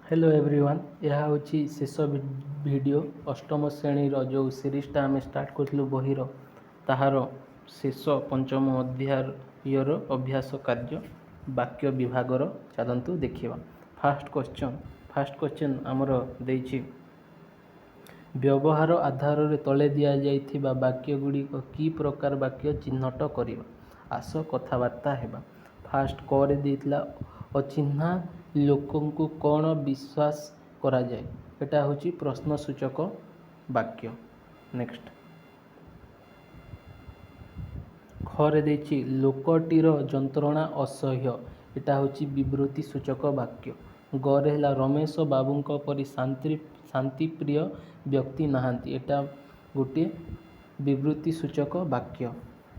Hello everyone यह हूँ शेष वीडियो अष्टम श्रेणीर जो सीरीजटा आम स्टार्ट करूँ बहीर ताहार शेष पंचम अध्यायर अभ्यास कार्य वाक्य विभागर चलतु देखा। फास्ट क्वेश्चन आमर देछि व्यवहार आधार रे तले दिया जाइथिबा वाक्य गुड़िक की प्रकार वाक्य चिन्हट करिबा। आस कथबार्ता हेबा। फास्ट करे देइतला अचिन्हा लोकंकु कौन विश्वास करा जाए। एटा होची प्रश्नसूचक वाक्य। नेक्स्ट खरे देछि लोकटीर जंत्रणा असह्य। एटा होची विवृत्ति सूचक वाक्य। गरे हला रमेश बाबूंक परि शांतिप्रिय व्यक्ति नहांती। एटा गोटे विवृत्ति सूचक वाक्य।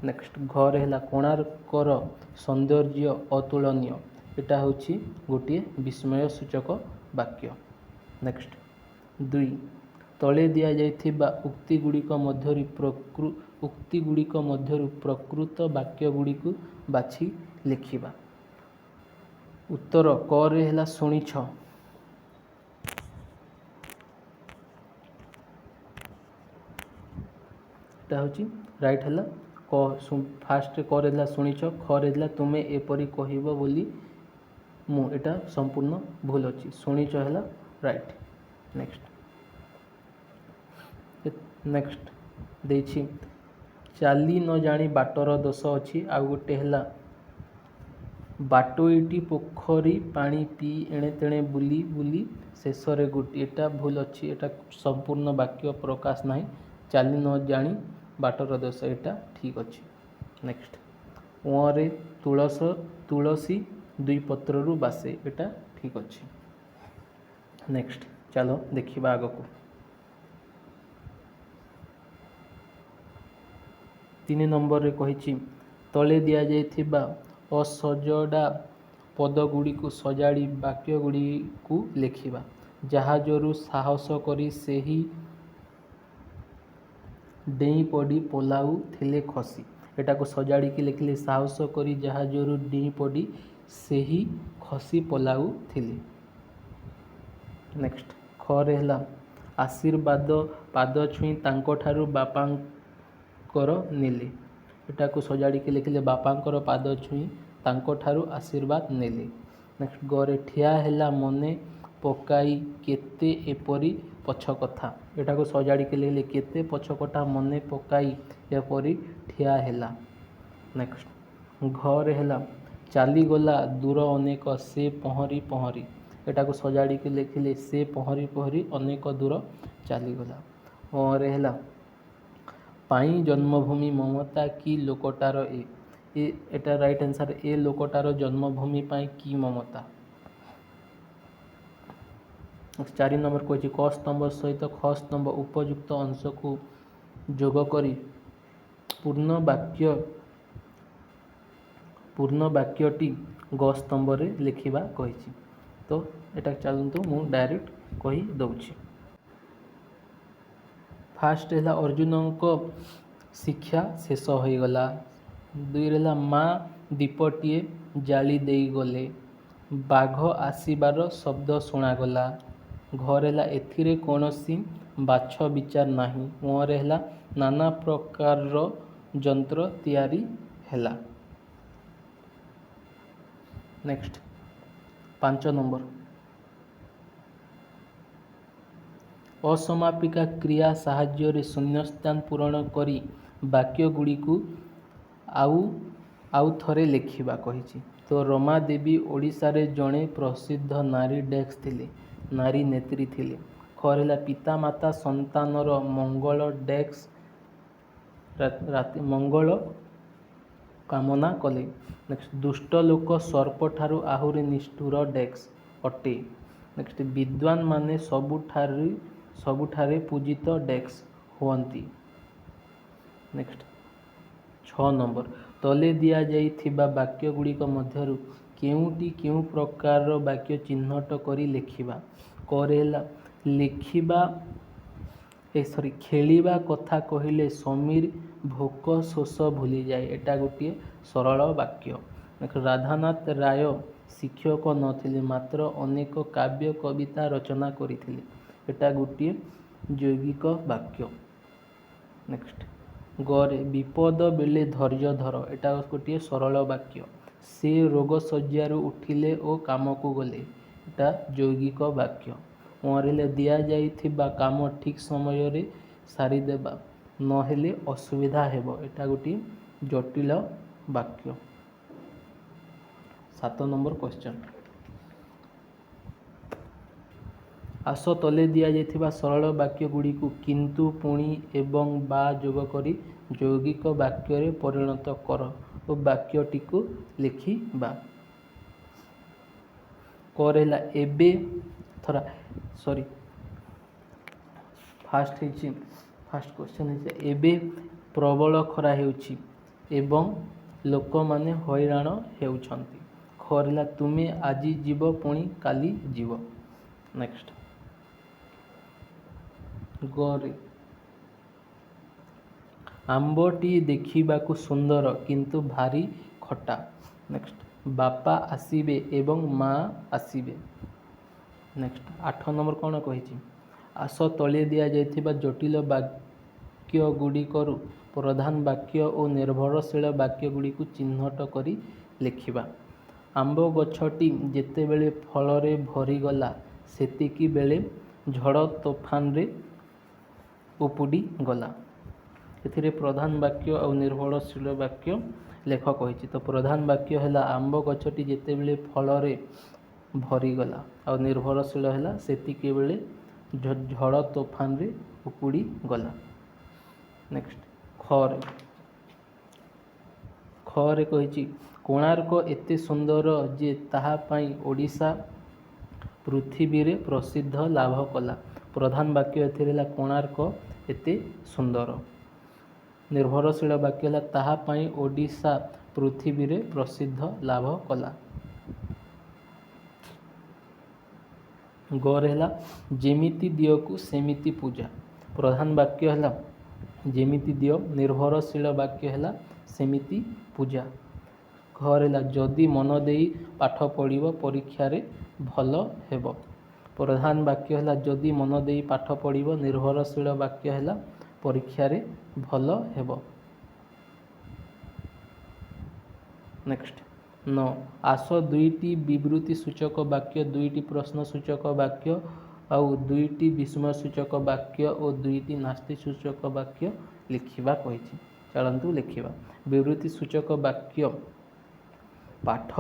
नेक्स्ट घरे हला कोणार्कर सौंदर्य अतुलनीय। एटा होची गोटे विस्मय सूचक वाक्य। नेक्स्ट 2 तले दिया जाइथिबा उक्ति गुड़िक मध्यरु प्रकृत वाक्य गुड़िक बाछि लिखिबा। उत्तर करे हला शुणिछ। एटा होची राइट हला फास्ट करे हला शुणिछ। खरे हला तुमे एपरि कहिबो बोली मु। एटा संपूर्ण भूल अछि। शुणिछ हला राइट। नेक्स्ट देछि चाली न जानी बाटर दोष अछि। आ गोटे हला बाटोईटी पोखरी पानी पी एणे तेणे बुली बुली शेष रे गोटे। एटा भूल अछि। एटा संपूर्ण वाक्य प्रकाश नाही। चाली न जानी बाटर दोष एटा ठीक अछि। नेक्स्ट ओरे तुलसी दुई पत्ररु बासे। एटा ठीक अछि। नेक्स्ट चलो देखिबा आगको। 3 नंबर रे कहिछि तले दिया जाइथिबा असजडा पद गुड़िक सजाड़ी वाक्य गुड़िक लिखिबा। जहाजरू साहस करी सेही डेई पड़ी पलाऊ थिले खसी। एटा को सजाड़ी की लिखिले साहस करी जहाजरू डेई पड़ी सेही खसी पलाऊ थिले। नेक्स्ट खरे हला आशीर्वाद पाद छुई तांको ठारू बापांकर नेले। एटा को सजाड़ी के लिखिले बापांकर पाद छुई तांको ठारू आशीर्वाद नेले। नेक्स्ट गरे ठिया हेला मने पकाई केते एपरी पछ कथा। एटा को सजाड़ी के लिखिले केते पछ कथा मने पकाई एपरी ठिया हेला। नेक्स्ट घरे हेला चाली गला दूर अनेक से पहरी पहरी। एटा को सजाड़ी के लिखिले से पहरी पहरी अनेक दूर चाली गला। और हेला पाई जन्मभूमि ममता की लोकटार एटा राइट आंसर। ए लोकटार जन्मभूमि पाई की ममता। 4 नंबर कहि क स्तंभ सहित ख स्तंभ उपयुक्त अंश को जोग करी पूर्ण वाक्यटी ग स्तंभ रे लिखिबा कहिछि। तो एटा चलंतु मु डायरेक्ट कहि दउछि। फास्ट है अर्जुन को शिक्षा शेष हो गला। 2 रहा माँ दीपटीए जाली दे गले। बाघ आसबार शब्द शुणागला। घरे एथिरे कौनसी बाछ विचार नाही। मुहरे है नाना प्रकार जंत्र तैयारी हैला। नेक्स्ट 5 नंबर असमापिका क्रिया साहाय्य रे शून्यस्थान पूरण करी वाक्य गुड़ी को आउ थरे लिखिबा कहिछि। तो रमा देवी ओडिशा रे जड़े प्रसिद्ध नारी डेक्स थिले। नारी नेत्री थिले। खरेला पिता माता संतानर मंगल डेक्स मंगल कामना कले। नेक्स्ट दुष्ट लोक सर्प ठारू आहुरी निष्ठुर डेक्स अटे। नेक्स्ट विद्वान माने सबुठारे पूजित डेक्स हुअंती। नेक्स्ट 6 नंबर तले दिया जाइथिबा वाक्य गुड़िक मध्यरु केउटी केउ प्रकार वाक्य चिन्हट करी लिखिबा। करेला लिखिबा खेलिबा कथा कहिले समीर भोक शोष भूली जाए। एटा गोटे सरल वाक्य। राधानाथ राय ଶିକ୍ଷକ ନଥିଲେ ମାତ୍ର ଅନେକ କାବ୍ୟ କବିତା ରଚନା କରିଥିଲେ। ଏଟା ଗୋଟିଏ ଯୌଗିକ ବାକ୍ୟ। ନେକ୍ସଟ ଗରେ ବିପଦ ବେଳେ ଧୈର୍ଯ୍ୟ ଧର, ଏଟା ଗୋଟିଏ ସରଳ ବାକ୍ୟ। ସେ ରୋଗ ଶଯ୍ୟାରୁ ଉଠିଲେ ଓ କାମକୁ ଗଲେ, ଏଟା ଯୌଗିକ ବାକ୍ୟ। ମରିଲେ ଦିଆଯାଇଥିବା କାମ ଠିକ୍ ସମୟରେ ସାରିଦେବା, ନହେଲେ ଅସୁବିଧା ହେବ, ଏଟା ଗୋଟିଏ ଜଟିଳ ବାକ୍ୟ। 7 ନମ୍ବର କ୍ୱେଶ୍ଚନ। ଆସ ତଳେ ଦିଆଯାଇଥିବା ସରଳ ବାକ୍ୟ ଗୁଡ଼ିକୁ କିନ୍ତୁ, ପୁଣି ଏବଂ ବା ଯୋଗ କରି ଯୌଗିକ ବାକ୍ୟରେ ପରିଣତ କର ଓ ବାକ୍ୟଟିକୁ ଲେଖିବା। କରେ ହେଲା ଏବେ ଫାଷ୍ଟ କ୍ୱେଶ୍ଚନ ହେଇଛି ଏବେ ପ୍ରବଳ ଖରା ହେଉଛି ଏବଂ ଲୋକମାନେ ହଇରାଣ ହେଉଛନ୍ତି। ଖରା ହେଲା ତୁମେ ଆଜି ଯିବ ପୁଣି କାଲି ଯିବ। ନେକ୍ସଟ ଗରେ ଆମ୍ବଟି ଦେଖିବାକୁ ସୁନ୍ଦର କିନ୍ତୁ ଭାରି ଖଟା। ନେକ୍ସଟ ବାପା ଆସିବେ ଏବଂ ମା ଆସିବେ। ନେକ୍ସଟ 8 ନମ୍ବର କ'ଣ କହିଛି? ଆସ ତଳେ ଦିଆଯାଇଥିବା ଜଟିଳ ବାକ୍ୟ ଗୁଡ଼ିକରୁ ପ୍ରଧାନ ବାକ୍ୟ ଓ ନିର୍ଭରଶୀଳ ବାକ୍ୟ ଗୁଡ଼ିକୁ ଚିହ୍ନଟ କରି ଲେଖିବା। ଆମ୍ବ ଗଛଟି ଯେତେବେଳେ ଫଳରେ ଭରିଗଲା ସେତିକି ବେଳେ ଝଡ଼ ତୋଫାନରେ ଉପୁଡ଼ି ଗଲା। ଏଥିରେ ପ୍ରଧାନ ବାକ୍ୟ ଆଉ ନିର୍ଭରଶୀଳ ବାକ୍ୟ ଲେଖ କହିଛି। ତ ପ୍ରଧାନ ବାକ୍ୟ ହେଲା ଆମ୍ବ ଗଛଟି ଯେତେବେଳେ ଫଳରେ ଭରିଗଲା, ଆଉ ନିର୍ଭରଶୀଳ ହେଲା ସେତିକି ବେଳେ ଝଡ଼ ତୋଫାନରେ ଉପୁଡ଼ି ଗଲା। ନେକ୍ସଟ ଖରେ କହିଛି କୋଣାର୍କ ଏତେ ସୁନ୍ଦର ଯେ ତାହା ପାଇଁ ଓଡ଼ିଶା ପୃଥିବୀରେ ପ୍ରସିଦ୍ଧ ଲାଭ କଲା। ପ୍ରଧାନ ବାକ୍ୟ ଏଥିରେ ହେଲା କୋଣାର୍କ ଏତେ ସୁନ୍ଦର। ନିର୍ଭରଶୀଳ ବାକ୍ୟ ହେଲା ତାହା ପାଇଁ ଓଡ଼ିଶା ପୃଥିବୀରେ ପ୍ରସିଦ୍ଧ ଲାଭ କଲା। ଗରେ ହେଲା ଯେମିତି ଦିଅକୁ ସେମିତି ପୂଜା। ପ୍ରଧାନ ବାକ୍ୟ ହେଲା ଯେମିତି ଦିଅ। ନିର୍ଭରଶୀଳ ବାକ୍ୟ ହେଲା ସେମିତି ପୂଜା। ଘରେ ହେଲା ଯଦି ମନ ଦେଇ ପାଠ ପଢ଼ିବ ପରୀକ୍ଷାରେ ଭଲ ହେବ। ପ୍ରଧାନ ବାକ୍ୟ ହେଲା ଯଦି ମନ ଦେଇ ପାଠ ପଢ଼ିବ। ନିର୍ଭରଶୀଳ ବାକ୍ୟ ହେଲା ପରୀକ୍ଷାରେ ଭଲ ହେବ। ନେକ୍ସଟ ଆସ ଦୁଇଟି ବିବୃତ୍ତି ସୂଚକ ବାକ୍ୟ, ଦୁଇଟି ପ୍ରଶ୍ନ ସୂଚକ ବାକ୍ୟ ଆଉ ଦୁଇଟି ବିସ୍ମୟ ସୂଚକ ବାକ୍ୟ ଓ ଦୁଇଟି ନାସ୍ତି ସୂଚକ ବାକ୍ୟ ଲେଖିବା କହିଛି। ଚାଲନ୍ତୁ ଲେଖିବା। ବିବୃତ୍ତି ସୂଚକ ବାକ୍ୟ ପାଠ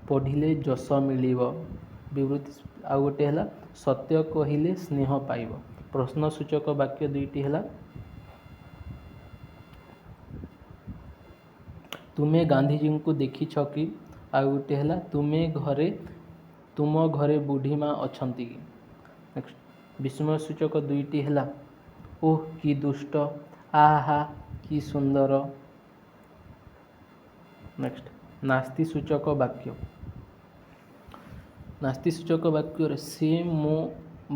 ପଢ଼ିଲେ ଯଶ ମିଳିବ। ବିବୃତ୍ତି ଆଉ ଗୋଟେ ହେଲା ସତ୍ୟ କହିଲେ ସ୍ନେହ ପାଇବ। ପ୍ରଶ୍ନ ସୂଚକ ବାକ୍ୟ ଦୁଇଟି ହେଲା ତୁମେ ଗାନ୍ଧିଜୀଙ୍କୁ ଦେଖିଛ କି? ଆଉ ଗୋଟେ ହେଲା ତୁମ ଘରେ ବୁଢ଼ୀ ମା ଅଛନ୍ତି କି? ନେକ୍ସଟ ବିସ୍ମୟ ସୂଚକ ଦୁଇଟି ହେଲା ଓଃ କି ଦୁଷ୍ଟ, ଆହା କି ସୁନ୍ଦର। ନେକ୍ସଟ ନାସ୍ତି ସୂଚକ ବାକ୍ୟ। ନାସ୍ତି ସୂଚକ ବାକ୍ୟରେ ସେ ମୋ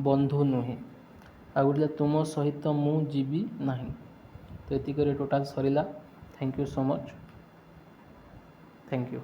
ବନ୍ଧୁ ନୁହେଁ। ଆଉ ଗୋଟେ ତୁମ ସହିତ ମୁଁ ଯିବି ନାହିଁ। ତ ଏତିକରେ ଟୋଟାଲ ସରିଲା। Thank you so much. Thank you.